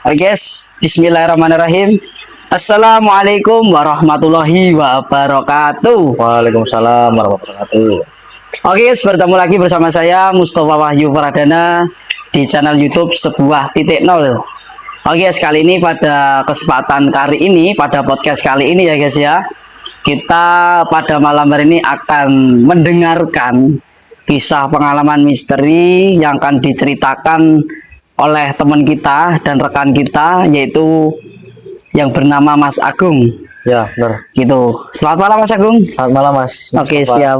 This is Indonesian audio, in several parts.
Oke guys, Bismillahirrahmanirrahim. Assalamualaikum warahmatullahi wabarakatuh. Waalaikumsalam warahmatullahi wabarakatuh. Oke guys, bertemu lagi bersama saya Mustafa Wahyu Pradana di channel YouTube sebuah titik nol. Oke guys, kali ini pada kesempatan kali ini, pada podcast kali ini ya guys ya, kita pada malam hari ini akan mendengarkan kisah pengalaman misteri yang akan diceritakan oleh teman kita dan rekan kita, yaitu yang bernama Mas Agung. Ya, benar. Gitu. Selamat malam Mas Agung. Selamat malam Mas. Oke, Mustafa. siap.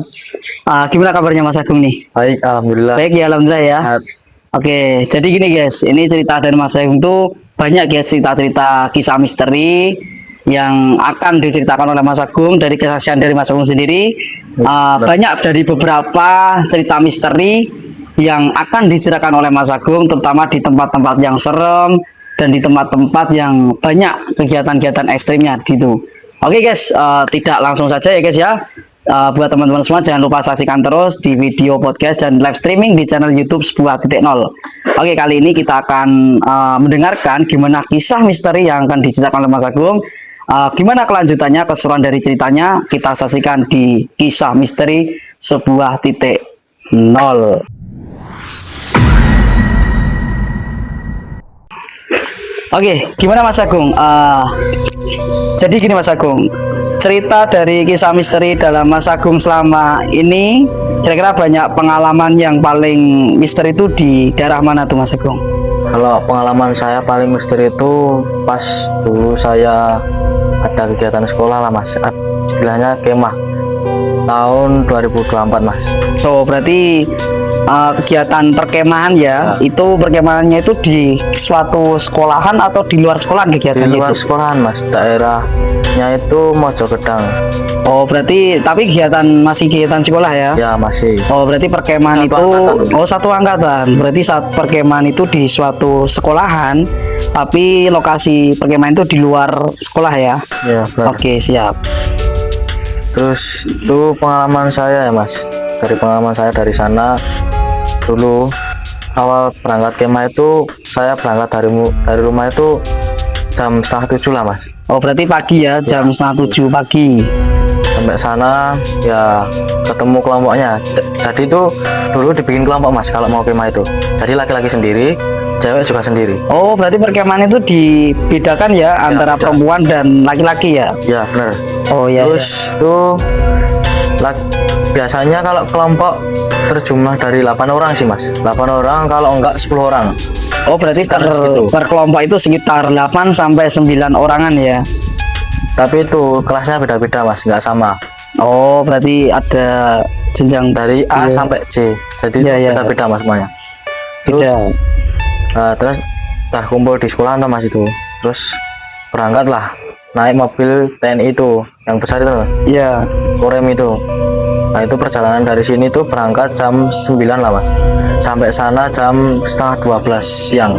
Gimana kabarnya Mas Agung nih? Baik, alhamdulillah. Baik ya, alhamdulillah ya. Sehat. Oke, jadi gini guys, ini cerita dari Mas Agung tuh banyak guys, cerita-cerita kisah misteri yang akan diceritakan oleh Mas Agung dari kesaksian dari Mas Agung sendiri. Banyak dari beberapa cerita misteri yang akan diceritakan oleh Mas Agung, terutama di tempat-tempat yang serem dan di tempat-tempat yang banyak kegiatan-kegiatan ekstrimnya gitu. Oke guys, tidak langsung saja ya guys ya. Buat teman-teman semua jangan lupa saksikan terus di video podcast dan live streaming di channel YouTube sebuah titik nol. Oke, kali ini kita akan mendengarkan gimana kisah misteri yang akan diceritakan oleh Mas Agung. Gimana kelanjutannya, keseruan dari ceritanya kita saksikan di kisah misteri sebuah titik nol. Oke, gimana Mas Agung? Jadi gini Mas Agung, cerita dari kisah misteri dalam Mas Agung selama ini, kira-kira banyak pengalaman yang paling misteri itu di daerah mana tuh Mas Agung? Kalau pengalaman saya paling misteri itu pas dulu saya ada kegiatan sekolah lah Mas. Istilahnya kemah tahun 2024 Mas. So, berarti kegiatan perkemahan ya, itu perkemahannya itu di suatu sekolahan atau di luar sekolahan kegiatannya? Di luar itu? sekolahan Mas, daerahnya itu Mojokedang. Oh, berarti tapi masih kegiatan sekolah ya? Ya masih. Oh, berarti perkemahan Satu itu angkatan. satu angkatan. Berarti saat perkemahan itu di suatu sekolahan, tapi lokasi perkemahan itu di luar sekolah ya? Ya benar. Oke, siap. Terus itu pengalaman saya ya Mas. Dari pengalaman saya dari sana dulu awal berangkat kemah itu saya berangkat dari rumah itu jam 6:30 lah Mas. Oh, berarti pagi ya, jam 6:30 pagi. Sampai sana ya ketemu kelompoknya. Jadi itu dulu dibikin kelompok Mas kalau mau kemah itu. Jadi laki-laki sendiri, cewek juga sendiri. Oh, berarti perkemahan itu dibedakan ya, antara beda. perempuan dan laki-laki ya? Ya benar. Oh ya. Terus itu biasanya kalau kelompok terjumlah dari 8 orang sih Mas. 8 orang, kalau enggak 10 orang. Oh, berarti Sekitar per kelompok itu sekitar 8 sampai 9 orangan ya? Tapi itu kelasnya beda-beda Mas, nggak sama. Oh, berarti ada jenjang Dari A iya. sampai C. Jadi Iya, iya. beda-beda Mas semuanya. Terus Beda. terus udah kumpul di sekolah tuh Mas itu. Terus berangkat lah naik mobil TNI itu yang besar itu, Iya. Korem itu. Nah itu perjalanan dari sini tuh berangkat jam 9 lah Mas. Sampai sana jam setengah 12 siang.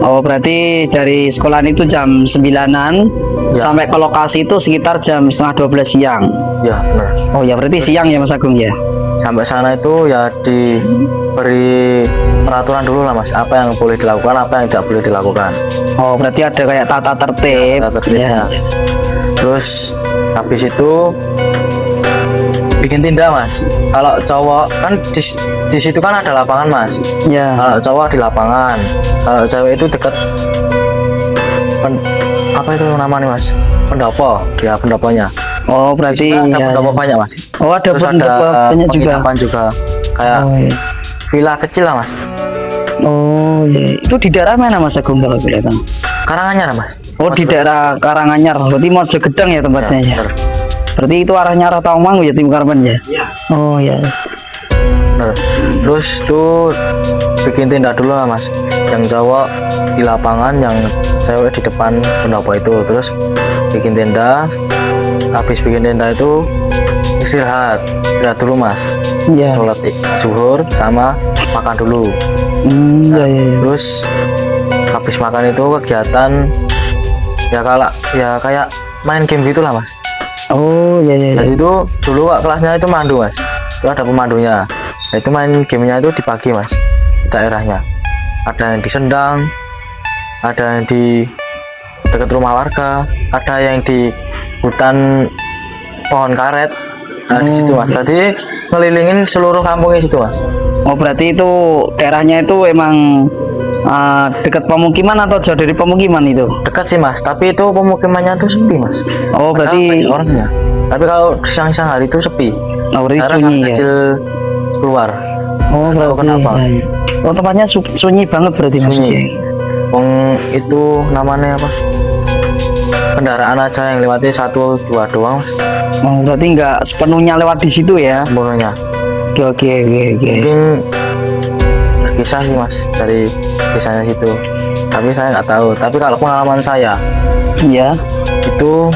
Oh, berarti dari sekolahan itu jam 9-an Ya. sampai ke lokasi itu sekitar jam setengah 12 siang. Ya benar. Oh ya, berarti siang ya Mas Agung ya? Sampai sana itu ya diberi peraturan dulu lah Mas. Apa yang boleh dilakukan, apa yang tidak boleh dilakukan. Oh, berarti ada kayak tata tertib. Tata tertibnya. Ya. Terus habis itu bikin tindak Mas. Kalau cowok kan di situ kan ada lapangan Mas. Ya. Kalau cowok di lapangan, kalau cewek itu dekat apa itu namanya Mas? Pendopo, ya pendoponya. Oh, berarti Di sana ada ya. pendopo banyak Mas. Oh, ada Terus pendopo banyak juga. penginapan juga. Kayak Oh, iya. villa kecil lah Mas. Oh, iya. Itu di daerah mana Mas Agung kalau boleh tahu? Karanganyar Mas. Oh, di daerah Karanganyar. Berarti Mojokedang ya tempatnya ya. bener. Berarti itu arahnya arah Tawangmangu ya, Timur Karman ya? Iya. Oh, ya. Bener. Terus tuh bikin tenda dulu lah Mas. Yang cowok di lapangan, yang cewek di depan pendopo itu. Terus bikin tenda. Habis bikin tenda itu istirahat dulu Mas. Iya. Sholat zuhur sama makan dulu. Iya, iya. Terus habis makan itu kegiatan ya kayak main game gitulah Mas. Oh, iya, iya. Jadi itu dulu Kak, kelasnya itu mandu Mas. Itu ada pemandunya. Nah, itu main gamenya itu dibagi Mas, di daerahnya. Ada yang di Sendang, ada yang di dekat rumah warga, ada yang di hutan pohon karet. Nah, di situ Mas. Tadi ngelilingin seluruh kampungnya situ Mas. Oh berarti itu daerahnya itu emang dekat pemukiman atau jauh dari pemukiman itu? Dekat sih Mas, tapi itu pemukimannya tuh sepi Mas. Oh Padahal berarti banyak orangnya. Tapi kalau siang-siang hari itu sepi. berarti Jarang sunyi anak ya. kecil keluar. Oh Nggak tahu berarti. kenapa. Oh tempatnya sunyi banget berarti Mas. Sunyi. Wong itu namanya apa? Kendaraan aja yang lewatnya 1-2 doang Mas. Oh berarti nggak sepenuhnya lewat di situ ya? Semuanya. Oke. Mungkin kisah sih Mas dari kisahnya situ. Tapi saya nggak tahu. Tapi kalau pengalaman saya Iya. itu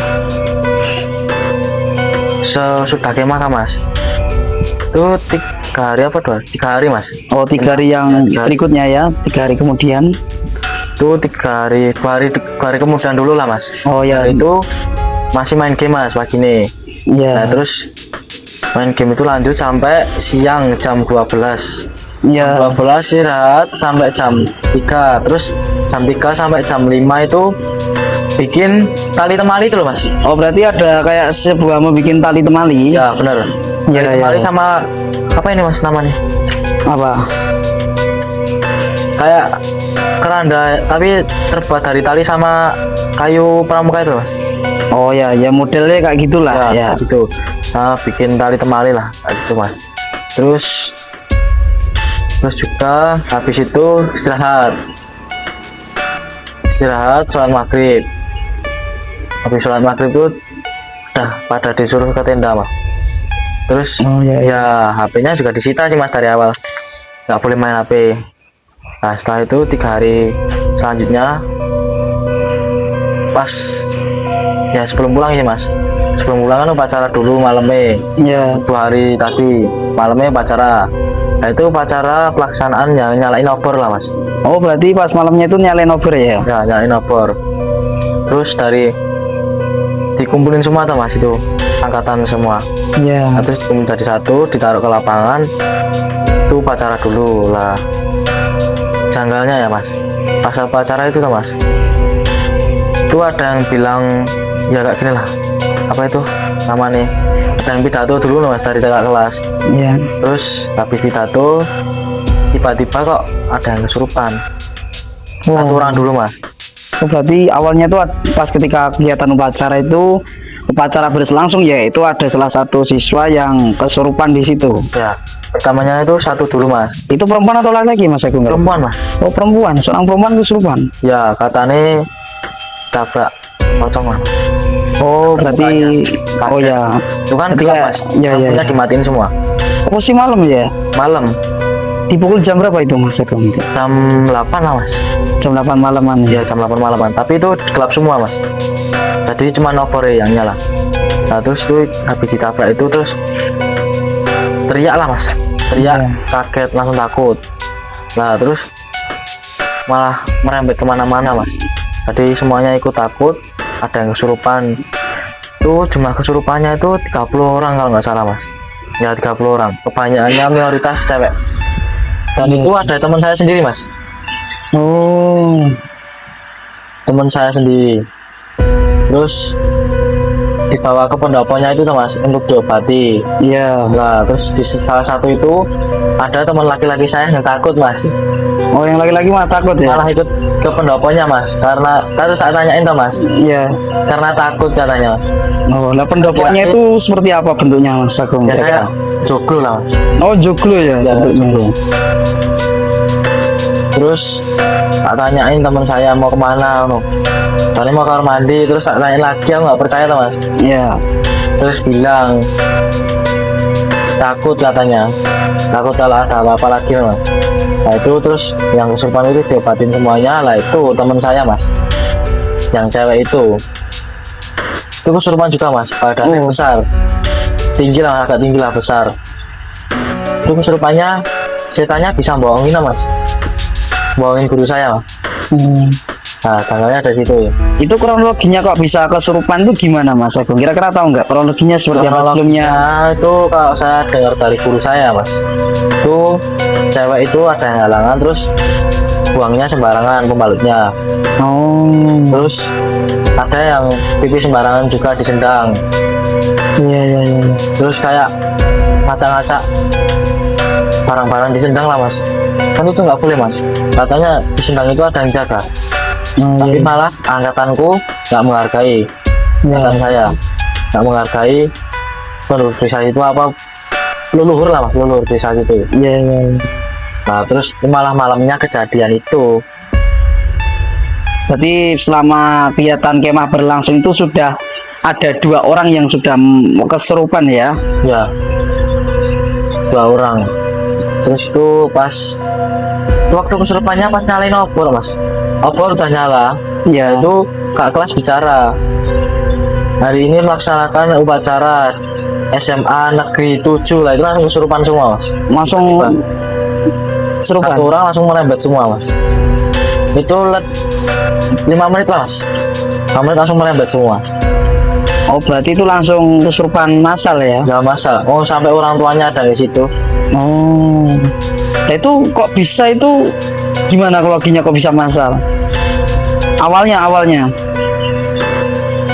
sesudah kemah Mas. Itu 3 hari apa 3 hari Mas. Oh 3 hari yang 3 hari. berikutnya ya, 3 hari kemudian. Itu 3 hari, 2 hari kemudian dulu lah Mas. Oh ya. Hari itu masih main game Mas pagi nih. Nah Ya. terus main game itu lanjut sampai siang jam 12. Ya. 12 istirahat sampai jam 3. Terus jam 3 sampai jam 5 itu bikin tali temali itu loh Mas. Oh berarti ada kayak sebuah mau bikin tali temali. Ya bener. Ya, Tali temali ya. sama apa ini Mas namanya? Apa? Kayak keranda tapi terbuat dari tali sama kayu pramuka itu Mas. Oh ya, ya modelnya kayak gitulah ya. Kayak gitu. Nah, bikin tali temali lah kayak gitu Mas. Terus juga habis itu istirahat sholat maghrib. Habis sholat maghrib itu udah pada disuruh ke tenda Mas. Terus Oh, ya, ya HP-nya juga disita sih Mas dari awal, nggak boleh main HP. Nah setelah itu 3 hari selanjutnya pas ya sebelum pulang sih Mas, sebelum pulang kan upacara dulu malamnya. Ya. 2 hari tadi malamnya upacara. Nah itu upacara pelaksanaan yang nyalain obor lah Mas. Oh berarti pas malamnya itu nyalain obor ya? Ya nyalain obor. Terus dari dikumpulin semua tuh Mas, itu angkatan semua. Ya. Nah, terus dikumpulin jadi satu, ditaruh ke lapangan. Itu upacara dulu lah. Janggalnya ya Mas, pas upacara itu tuh Mas, itu ada yang bilang ya kayak gini lah, apa itu namanya, ada yang pidato dulu Mas dari kakak kelas. Ya. Terus habis pidato tiba-tiba kok ada yang kesurupan. Satu orang dulu Mas. Oh, berarti awalnya tuh pas ketika kegiatan upacara itu upacara berlangsung ya itu ada salah satu siswa yang kesurupan di situ. Ya pertamanya itu satu dulu Mas. Itu perempuan atau laki-laki Mas Agung? Perempuan Mas. Oh perempuan, seorang perempuan kesurupan. Ya katanya tabrak pocong Mas. Oh berarti Kaget. oh ya. Itu kan Berarti gelap ya- Mas. ya, ya, Lampunya ya. dimatiin semua. Oh si malam ya? Malam Dipukul jam berapa itu Mas Agung? Itu? jam 8 lah Mas. Jam 8 malaman ya? Ya jam 8 malaman. Tapi itu gelap semua Mas. Jadi cuma obor yang nyala. Nah terus itu habis ditabrak itu terus teriak lah Mas. Teriak Ya. kaget langsung takut. Nah terus malah merembet kemana-mana Mas. Jadi semuanya ikut takut. Ada yang kesurupan. Itu jumlah kesurupannya itu 30 orang kalau nggak salah Mas. Ya 30 orang. Kebanyakannya mayoritas cewek. Dan itu ada teman saya sendiri Mas. Oh. Teman saya sendiri. Terus dibawa ke pendoponya itu tuh Mas untuk diobati. Iya. Nah terus di salah satu itu ada teman laki-laki saya yang takut Mas, Oh yang laki-laki mah takut ya? malah ikut ke pendoponya Mas, karena terus tak tanyain tuh Mas, Iya. karena takut katanya Mas. Oh, lah pendoponya itu seperti apa bentuknya Mas Agung? Ya kayak joglo lah Mas. Oh joglo ya, Ya, bentuknya. joglo. Terus tak tanyain teman saya mau kemana, no. Tadi mau kamar mandi, terus tak tanya lagi, aku nggak percaya tuh Mas. Iya. Terus bilang takut katanya, takut kalau ada apa-apa lagi Mas. Nah itu terus yang kesurupan itu diobatin semuanya lah, itu teman saya Mas, yang cewek itu kesurupan juga Mas, badannya Oh. besar, tinggi lah, agak tinggi lah, besar. Itu kesurupannya setannya bisa bohongin lah Mas, bohongin guru saya Mas. Nah janggalnya ada situ ya. Itu kronologinya kok bisa kesurupan itu gimana Mas Agung? Kira-kira tahu nggak kronologinya seperti apa sebelumnya? Kronologinya itu kalau saya dengar dari guru saya Mas, itu cewek itu ada yang halangan, terus buangnya sembarangan pembalutnya. Oh. Terus ada yang pipi sembarangan juga disendang. Iya iya iya. Terus kayak ngacak-ngacak barang-barang disendang lah mas. Kan itu nggak boleh mas. Katanya disendang itu ada yang jaga. Oh, Tapi iya. malah angkatanku nggak menghargai. Angkatan saya nggak menghargai penduduk desa itu apa, leluhur lah mas, leluhur desa itu. Iya iya. Nah terus malah malamnya kejadian itu. Berarti selama kegiatan kemah berlangsung itu sudah ada 2 orang yang sudah kesurupan ya? Ya 2 orang. Terus itu pas itu waktu kesurupannya pas nyalain obor mas. Obor udah nyala. Iya. Itu kak kelas bicara, hari ini melaksanakan upacara SMA Negeri 7 lah. Itu langsung kesurupan semua mas. Langsung Tiba. kesurupan. Satu orang langsung merembet semua mas. Itu 5 menit lah mas. 5 menit langsung merembet semua. Oh berarti itu langsung kesurupan massal ya? Gak masalah. Oh sampai orang tuanya ada di situ. Oh. Nah, itu kok bisa itu gimana kronologinya kok bisa massal? Awalnya.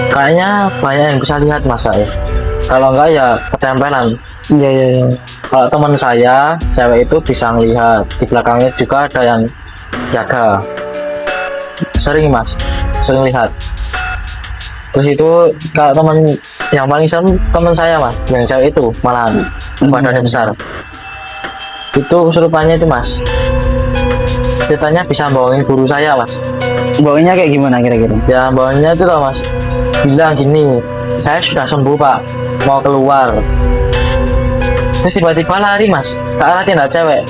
Kayaknya banyak yang bisa lihat mas kayak. Kalau enggak ya ketempelan. Iya iya iya. Kalau teman saya cewek itu bisa ngelihat, di belakangnya juga ada yang jaga. Sering mas, sering lihat. Terus itu kalau teman yang paling serem teman saya mas, yang cewek itu malahan badannya besar. Itu kesurupannya itu mas, ceritanya bisa bawangin guru saya mas. Baunya kayak gimana kira-kira? Ya bawangnya itu loh mas, bilang gini, saya sudah sembuh pak, mau keluar. Terus tiba-tiba lari mas ke arah tenda cewek,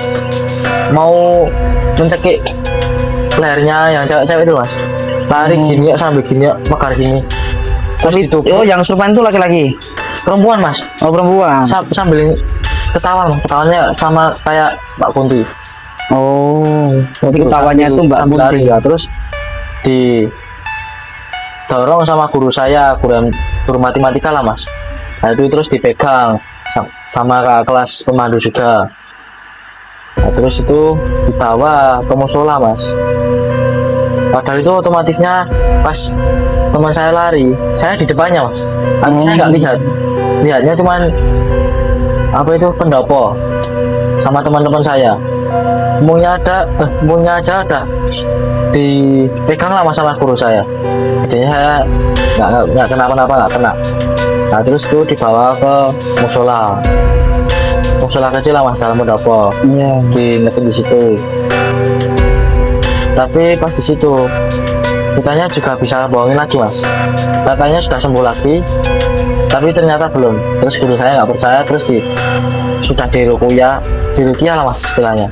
mau mencekik lehernya yang cewek-cewek itu mas. Lari gini sambil gini mekar gini. Terus itu Oh yang kesurupan itu laki-laki? perempuan mas, Oh perempuan. sambil ketawa mas. Ketawanya sama kayak Mbak Kunti. Oh berarti Gitu, ketawanya itu Mbak sambil lari Putri. ya. Terus didorong sama guru saya, guru matematika lah mas. Nah itu terus dipegang sama kakak kelas pemandu juga. Nah, terus itu dibawa ke musola mas. Padahal itu otomatisnya pas teman saya lari, saya di depannya mas. Tapi saya nggak lihatnya cuman apa itu pendopo sama teman-teman saya. Maunya aja ada dipegang lah mas sama guru saya. Jadinya saya nggak kenapa-napa, nggak kena. Nah terus itu dibawa ke musola kecil lah mas, dalam pendopo. Iya. Di situ. Tapi pas di situ katanya juga bisa bohongin lagi mas. Katanya sudah sembuh lagi, tapi ternyata belum. Terus guru saya nggak percaya, terus sudah diruqyah lah mas istilahnya.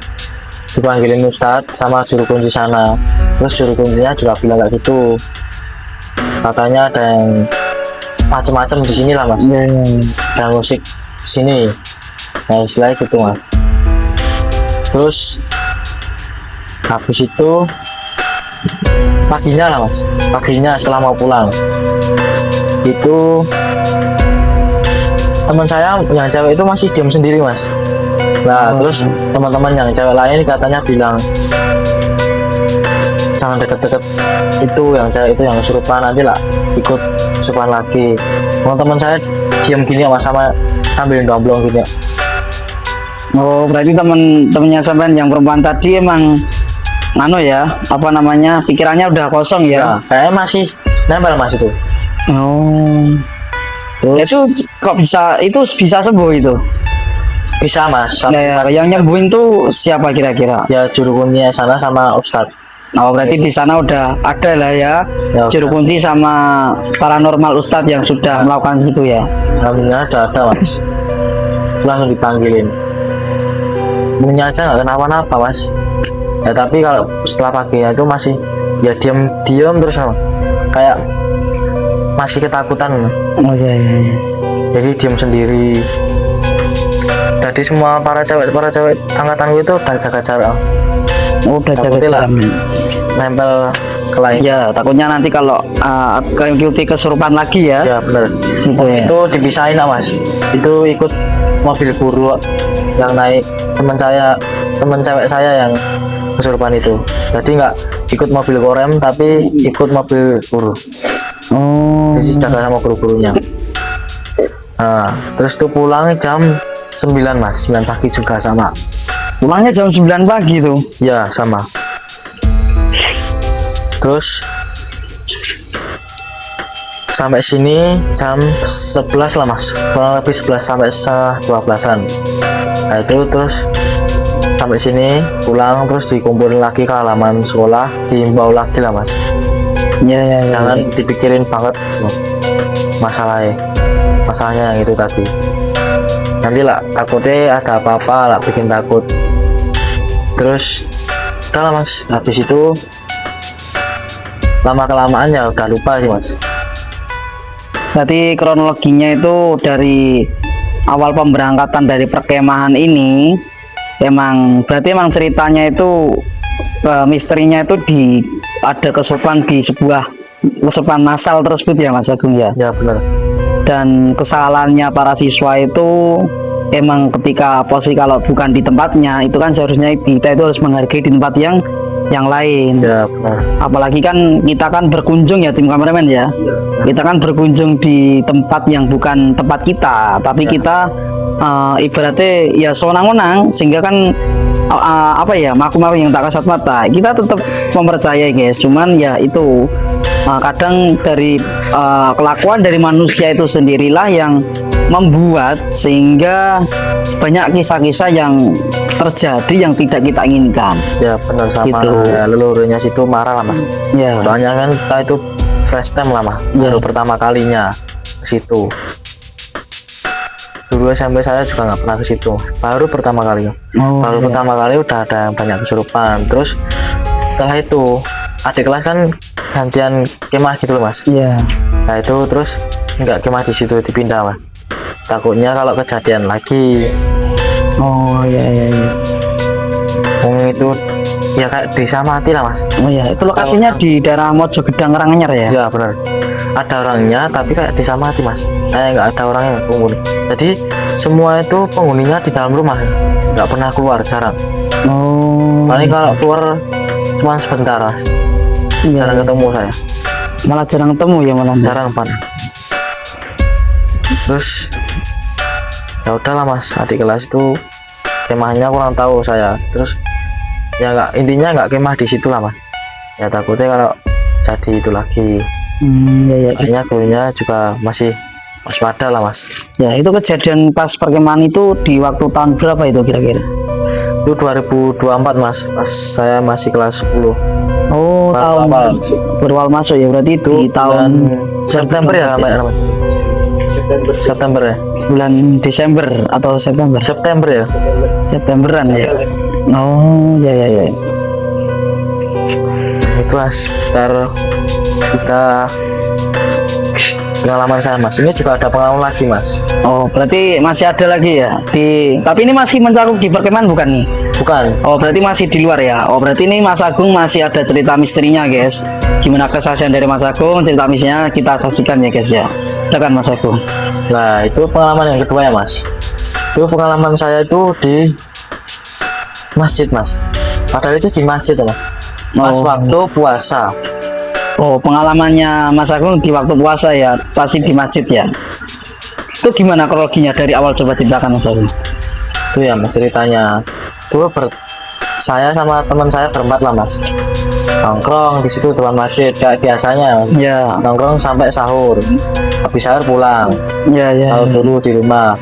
Dipanggilin ustadz sama juru kunci sana. Terus juru kuncinya juga bilang kayak gitu. Katanya ada yang macem-macem di sini lah mas. Iya iya. Ada musik sini. Nah istilahnya gitu mas. Terus habis itu paginya lah mas, paginya setelah mau pulang itu teman saya yang cewek itu masih diam sendiri mas. Nah terus teman-teman yang cewek lain katanya bilang jangan deket-deket itu yang cewek itu yang kesurupan, nanti lah ikut kesurupan lagi. Teman-teman saya diam gini mas, sama sambil domblong gini. Oh berarti temennya sampean yang perempuan tadi emang ya apa namanya pikirannya udah kosong ya? Nah, kayaknya masih nempel mas itu. Oh Terus itu kok bisa sembuh itu? bisa mas, Nah, yang nyembuhin tuh siapa kira-kira? ya juru kuncinya sana sama ustadz. Oh berarti di sana udah ada lah ya, Ya, juru udah. kunci sama paranormal ustadz yang sudah melakukan itu ya. Alhamdulillah sudah ada mas. Terus langsung dipanggilin. Punya aja nggak kenapa-napa mas. Ya tapi kalau setelah paginya itu masih ya diam terus sama. Kayak masih ketakutan. Oh iya, iya. Jadi diam sendiri. Tadi semua para cewek angkatanku itu udah jaga jarak. Oh, udah jaga Takutnya lah jarak. nempel ke lain. Ya takutnya nanti kalau keikuti kesurupan lagi ya. Ya bener. Gitu ya. Itu dipisahin lah mas. Itu ikut mobil guru yang naik teman cewek saya yang kesurupan itu. Jadi nggak ikut mobil korem tapi ikut mobil guru. Oh. Jadi jaga sama guru-gurunya. Nah, terus tuh pulang jam 9 mas, 9 pagi juga sama. Pulangnya jam 9 pagi tuh. Ya sama. Terus sampai sini jam 11 lah mas, kurang lebih 11 sampai 12-an. Nah itu terus sampai sini pulang terus dikumpulin lagi ke halaman sekolah, diimbau lagi lah mas. Ya. Jangan dipikirin banget masalahnya yang itu tadi. Nanti lah takutnya ada apa-apa lah bikin takut. Terus udah lah mas, habis itu lama kelamaan ya udah lupa sih mas. Berarti kronologinya itu dari awal pemberangkatan dari perkemahan ini berarti emang ceritanya itu misterinya itu ada kesurupan di sebuah kesurupan massal tersebut ya Mas Agung ya. Ya benar. Dan kesalahannya para siswa itu emang ketika posisi kalau bukan di tempatnya itu kan seharusnya kita itu harus menghargai di tempat yang lain. Ya benar. Apalagi kan kita kan berkunjung ya tim kameramen ya. Kita kan berkunjung di tempat yang bukan tempat kita, tapi kita ibaratnya ya sewenang-wenang sehingga kan makhluk-makhluk yang tak kasat mata kita tetap mempercayai guys. Cuman ya itu kadang dari kelakuan dari manusia itu sendirilah yang membuat sehingga banyak kisah-kisah yang terjadi yang tidak kita inginkan. Ya benar sama Gitu. ya, leluhurnya situ marah lah mas. Ya. Soalnya kan kita itu first time lah mas, baru pertama kalinya ke situ. Dulu SMP saya juga nggak pernah ke situ, baru pertama kali. Baru pertama kali udah ada yang banyak kesurupan. Terus setelah itu adik kelas kan gantian kemah gitu loh mas. Iya. Nah itu terus nggak kemah di situ, dipindah mas. Takutnya kalau kejadian lagi. Oh iya. Itu ya kayak desa mati lah mas. Oh iya, itu lokasinya di daerah Mojogedang Karanganyar ya? Ya benar. Ada orangnya tapi kayak desa mati mas. Nggak ada orangnya penghuni. Jadi semua itu penghuninya di dalam rumah, nggak pernah keluar, jarang. Oh. Paling kalau keluar cuma sebentar mas. Iya. Jarang ketemu saya. Malah jarang ketemu ya malah. Jarang pan. Terus ya udahlah mas, adik kelas itu kemahnya kurang tahu saya. Terus ya intinya nggak kemah di situ lah mas. Ya takutnya kalau jadi itu lagi. Iya. Kayaknya gurunya juga masih waspada lah mas. Ya itu kejadian pas perkemahan itu di waktu tahun berapa itu kira-kira? Itu 2024 mas, pas saya masih kelas 10. Oh, tahun berawal masuk ya, berarti Itu di tahun September ya namanya. September ya. Bulan Desember atau September? September ya. Septemberan ya. Oh ya. Itulah sekitar kita pengalaman saya mas. Ini juga ada pengalaman lagi mas. Oh berarti masih ada lagi ya tapi ini masih mencakup di perkemahan bukan nih? Bukan. Oh berarti masih di luar ya. Oh berarti ini Mas Agung masih ada cerita misterinya guys. Gimana kesaksian dari Mas Agung, cerita misterinya kita saksikan ya guys ya. Silakan Mas Agung. Nah itu pengalaman yang kedua ya mas. Itu pengalaman saya itu di masjid mas. Padahal itu di masjid ya mas. Pas waktu puasa. Oh pengalamannya Mas Agung di waktu puasa ya, pasti di masjid ya. Itu gimana kronologinya dari awal, coba ceritakan Mas Agung. Itu ya mas ceritanya. Itu saya sama teman saya berempat lah mas. Nongkrong di situ depan masjid kayak biasanya. Ya. Nongkrong sampai sahur. Habis sahur pulang. Ya. Sahur dulu di rumah.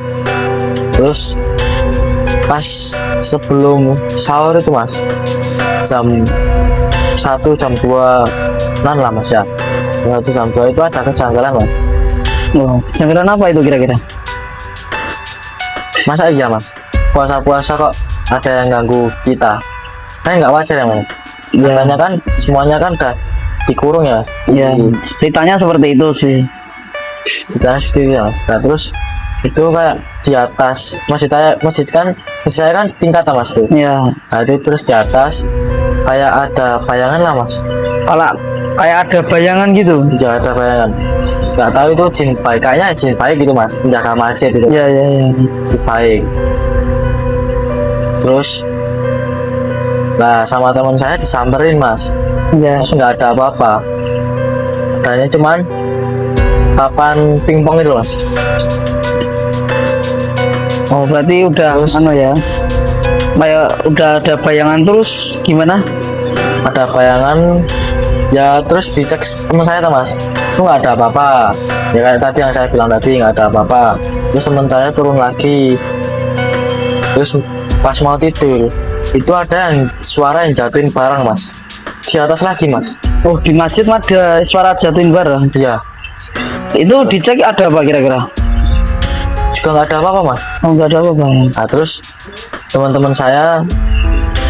Terus pas sebelum sahur itu mas, jam 1 jam 2 lah mas ya. Jam 2 itu ada kejanggalan mas. Oh, kejanggalan apa itu kira-kira? Masa iya mas, puasa-puasa kok ada yang ganggu kita? Kan nggak wajar ya mas. Katanya kan semuanya kan udah dikurung ya mas. Iya. Ceritanya seperti itu sih. Ceritanya seperti itu ya mas. Nah terus itu kayak di atas masjid saya kan tingkatan mas tuh. Iya. Nah itu terus di atas kayak ada bayangan lah mas. Kayak ada bayangan gitu. Ya ada bayangan. Nggak tahu itu jin baik, kayaknya jin baik gitu mas, menjaga masjid itu. Iya. Jin baik. Terus Nah, sama teman saya disamperin mas, Ya. terus nggak ada apa-apa, adanya cuman papan pingpong itu mas. Oh, berarti udah Terus- anu ya. Kayak udah ada bayangan terus gimana? Ada bayangan ya, terus dicek teman saya tuh mas, itu nggak ada apa-apa ya, kayak tadi yang saya bilang tadi nggak ada apa-apa. Terus teman saya turun lagi, terus pas mau tidur itu ada yang suara yang jatuhin barang mas, di atas lagi mas. Oh, di masjid ada suara jatuhin barang. Iya, Itu dicek ada apa kira-kira? juga nggak ada apa-apa mas. Oh, nggak ada apa-apa. Nah terus teman-teman saya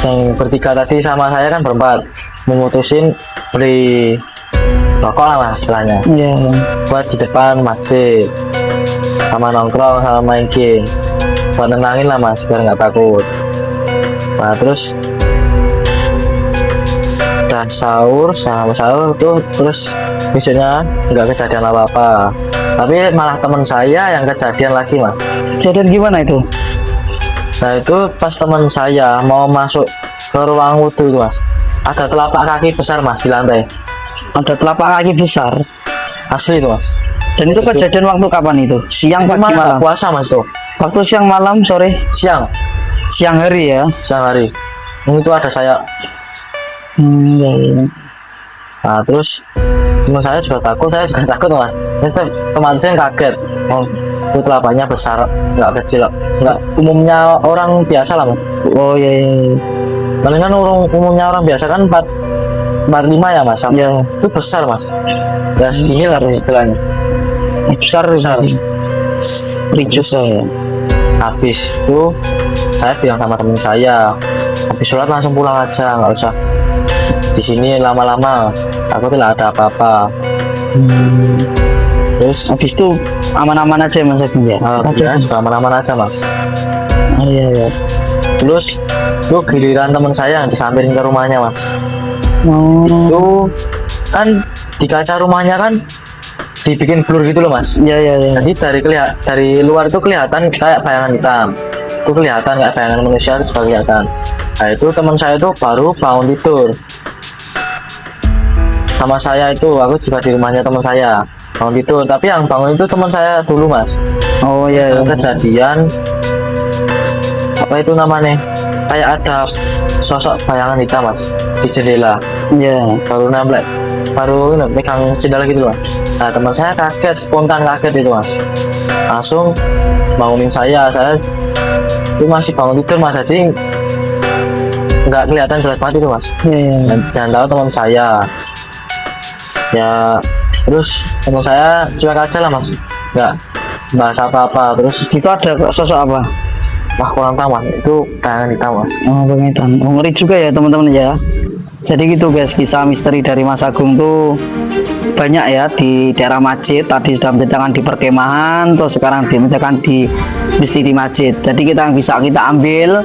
yang bertiga tadi sama saya kan berempat memutusin beli rokok lah mas istilahnya, Iya. buat di depan masjid sama nongkrong sama main game, buat nenangin lah mas biar nggak takut. Nah terus udah sahur sama sahur tuh, terus besoknya nggak kejadian apa-apa, tapi malah teman saya yang kejadian lagi mas. Kejadian gimana itu? Nah itu pas teman saya mau masuk ke ruang wudhu itu mas, ada telapak kaki besar mas di lantai, Ada telapak kaki besar. asli itu mas. Dan itu kejadian waktu kapan itu? Siang, Itu pagi, malah malam? puasa mas tuh, Waktu siang, malam, sore? siang Siang hari ya? siang hari. Itu ada saya. Iya, iya. Nah terus teman saya juga takut, saya juga takut mas. Itu teman saya kaget, oh itu telapaknya besar, nggak kecil, nggak umumnya orang biasa lah mas. Oh, iya, iya. Paling kan umumnya orang biasa kan 45 ya mas, Iya. itu besar mas, ya segini lah mas istilahnya. Besar, Besar. Ricus saya. Habis itu saya bilang sama teman saya, habis sholat langsung pulang aja, nggak usah di sini lama-lama, aku tidak ada apa-apa. Terus Habis itu aman-aman aja Mas Agung ya? alhamdulillah juga aman-aman aja mas. Oh, iya, iya. Terus itu giliran teman saya yang disamperin ke rumahnya mas. Oh, Itu kan di kaca rumahnya kan dibikin blur gitu loh mas. iya, iya, iya. Jadi dari luar itu kelihatan kayak bayangan hitam, itu kelihatan kayak bayangan manusia itu juga kelihatan. Nah itu teman saya itu baru bangun tidur sama saya, itu aku juga di rumahnya teman saya bangun tidur, tapi yang bangun itu teman saya dulu mas. Oh, iya, iya. Kejadian apa itu namanya, kayak ada sosok bayangan hitam mas di jendela, Iya. baru ini, megang jendela gitu loh. Nah teman saya kaget, spontan kaget itu mas, langsung bangunin saya itu masih bangun tidur mas, jadi nggak kelihatan jelas banget itu mas. Iya, iya. Jangan tahu teman saya ya, terus teman saya cuek aja lah mas, nggak bahas apa-apa. Terus Itu ada sosok apa? wah kurang tahu mas, itu bayangan hitam mas. Oh, pengetan. Oh, ngeri juga ya teman-teman ya. Jadi gitu guys, kisah misteri dari Mas Agung tuh banyak ya di daerah masjid. Tadi sudah menceritakan di perkemahan, terus sekarang menceritakan di masjid. Jadi kita yang bisa kita ambil,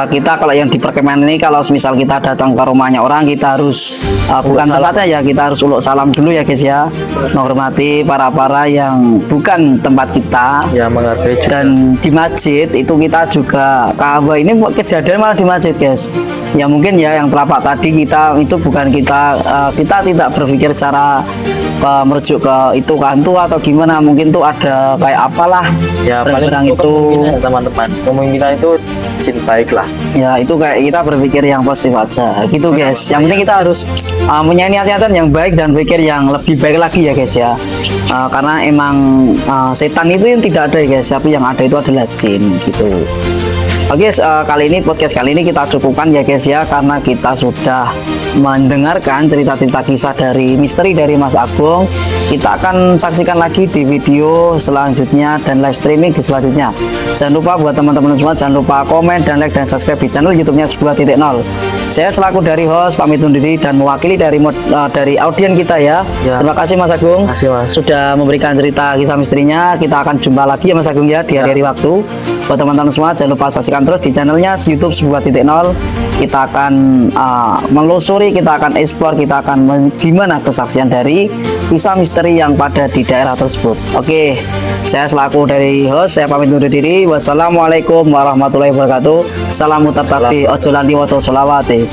kita kalau yang di perkemahan ini, kalau misal kita datang ke rumahnya orang, kita harus bukan tempatnya ya, kita harus uluk salam dulu ya guys ya, menghormati para yang bukan tempat kita. Ya menghargai juga. Dan di masjid itu kita juga, kalau ini kejadian malah di masjid guys ya, mungkin ya yang telapak tadi kita itu bukan kita tidak berpikir cara merujuk ke itu ke hantu atau gimana, mungkin tuh ada kayak apalah Ya paling barang itu itu kemungkinan ya, teman-teman, kemungkinan itu jin baik lah. ya, itu kayak kita berpikir yang positif aja gitu guys. Yang penting kita harus punya niat-niatan yang baik dan pikir yang lebih baik lagi ya guys ya. Karena emang setan itu yang tidak ada ya guys, tapi yang ada itu adalah jin gitu. Oke guys, podcast kali ini kita cukupkan ya guys ya, karena kita sudah mendengarkan cerita-cerita kisah dari misteri dari Mas Agung. Kita akan saksikan lagi di video selanjutnya dan live streaming di selanjutnya. Jangan lupa buat teman-teman semua, jangan lupa komen dan like dan subscribe di channel YouTube-nya Sebuah Titik Nol. Saya selaku dari host pamit undur diri dan mewakili dari audien kita ya. Ya. Terima kasih Mas Agung Terima kasih mas. sudah memberikan cerita kisah misterinya. Kita akan jumpa lagi ya Mas Agung ya di hari-hari waktu. Buat teman-teman semua jangan lupa saksikan saksikan terus di channelnya YouTube Sebuah Titik Nol. Kita akan menelusuri, kita akan explore, kita akan gimana kesaksian dari kisah misteri yang pada di daerah tersebut. Oke, saya selaku dari host, saya pamit undur diri. Wassalamualaikum warahmatullahi wabarakatuh. Salam mutar tasbih, ojo lali waco solawati.